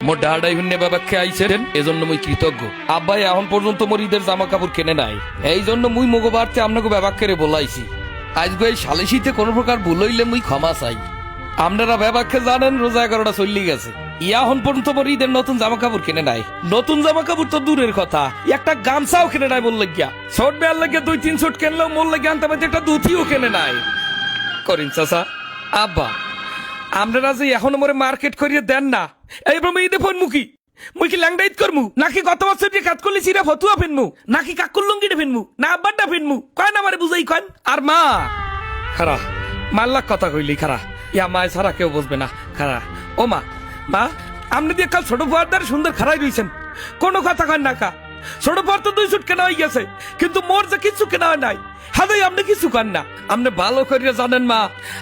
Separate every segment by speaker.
Speaker 1: মোর ডাহাডাই হুন্নে বাবা খেয়ে আইছেন এজন্য মুই কৃতজ্ঞ। আব্বাই এখন পর্যন্ত মোর ঈদের জামা কাপড় কেনে নাই, এই জন্য মুই মগো বাড়তে আপনাকে ব্যবাক করে বলাইছি। আজকে এই সালিশিতে কোনো প্রকার ভুল হইলে মুই ক্ষমা চাই। আপনারা ব্যবাককে জানেন রোজা 11টা চল্লি গেছে, এখন পর্যন্ত মোর ঈদের নতুন জামা কাপড় কেনে নাই। নতুন জামা কাপড় তো দূরের কথা, একটা গামছাও কেনে নাই বললে গিয়া। ছোট বেয়ার লাগে 2-3 ছোট কেনলেও মোর লাগে আনতে পারতে একটা দুথিও কেনে নাই। করিন চাচা, আব্বা আপনারা যে এখনো মোরে মার্কেট করিয়ে দেন না, এইবার ঈদে ফোন মুখী মুই কি ল্যাংডাইত করমু, নাকি গত বছর যে কাজ করলি সিরা ফতুয়া ফেনমু, নাকি কাকুর লুঙ্গিটা ফেনমু, না আব্বারটা ফেনমু, কয় না আমারে বুঝাই কন। আর মা খারা মাল্লাক কথা কইলি খারা, ইয়া মায় ছাড়া কেউ বুঝবে না খারা। ও মা, মা আপনি দিয়ে কাল ছোট বয়ারদার সুন্দর খারাই রইছেন, কোনো কথা কন না কা। ছোট বয়ার তো 2 সুট কেনা হয়ে গেছে, কিন্তু মোর যে কিছু কেনা হয় নাই, হাদাই আপনি কিছু কন না। আপনি ভালো করিয়া জানেন মা,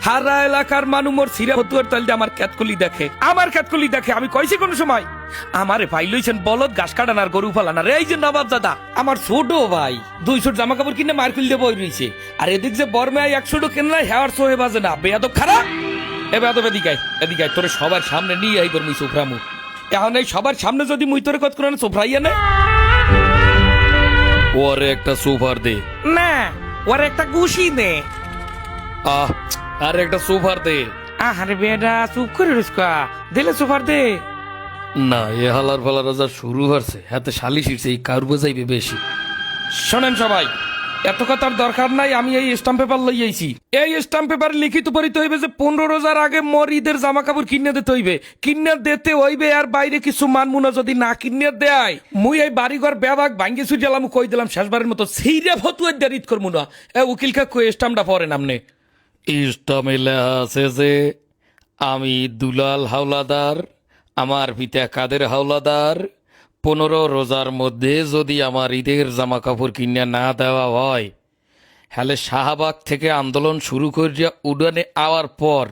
Speaker 1: হারা এলাকার মানুষ মোর সিরা ফতুয়ার তাল দিয়ে আমার ক্যাতকলি দেখে, আমার ক্যাতকলি দেখে। আমি কইছি কোন সময় আমারে ভাই লইছেন বলদ ঘাস কাটানার গরু ফালানার। এই যে নবাব দাদা আমার ছোট ভাই 2 সুট জামা কাপড় কিনে মার্কেল দিয়ে বই রইছে, আর এদিক যে বর্মায় 1 সুটও কেনা হেয়ার সোহে বাজে না। বেয়াদব খারাপ, এ বেয়াদব এদিকায় তোরে সবার সামনে নিয়ে আই করমুই সোফরামু। এখন এই সবার সামনে যদি মুই তোরে কত করে সোফরাইয়া না, ওরে একটা সোফার দে না, ওরে একটা গুছি দে। আরে একটা সোফার দে। আরে বেডা চুপ করে রইছকা, দিলে সোফার দে না। এ হালার ফালার যা শুরু হচ্ছে, হাতে শালি শিরছে, এই কার বোঝাইবে বেশি। শোনেন সবাই, এত কথার দরকার নাই। আমি এই স্টাম্প পেপার লই আইছি, এই স্টাম্প পেপার লিখিত পড়িতে হইবে যে 15 রোজার আগে মোর ঈদের জামা কাপড় কিনে দিতে হইবে, কিনে দিতে হইবে। আর বাইরে কিছু মানমুনা যদি না কিনে দেয়, মুই এই বাড়িঘর ব্যাবাক ভাঙ্গি ছুটিলাম, কই দিলাম শেষবারের মতো সেইরা ফতুয়ার দিয়ে ঈদ করবো না। এ উকিল কাকু স্টাম্পটা পড়েন আপনি। স্টাম্পে লেখা আছে যে আমি দুলাল হাওলাদার, আমার পিতা কাদের হাওলাদার, 15 রোজার মধ্যে যদি আমার ঈদের জামা কাপড় কিনে না দেওয়া হয়, হলে শাহবাগ থেকে আন্দোলন শুরু করিয়া উডানে আওয়ার পর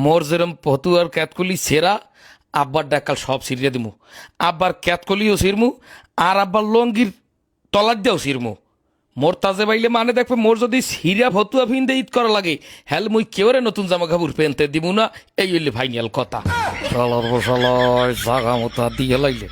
Speaker 1: মোর যেরম ফতুয়ার ক্যাতকলি সেরা, আব্বার ডাকাল সব সিরিয়া দিমু। আব্বার ক্যাতকলিও সিরমু, আর আব্বার লঙ্গির তলার দিয়েও সিরমু। মোর তাজে বাইলে মানে দেখবে, মোর যদি সিরা ফতুয়া ভিন্দে ঈদ করা লাগে, হ্যাল মুই কেউরে নতুন জামা কাপড় পেনতে দিব না। এই হইলে ফাইনাল কথা। জাগা মতো দিয়ে লাইলে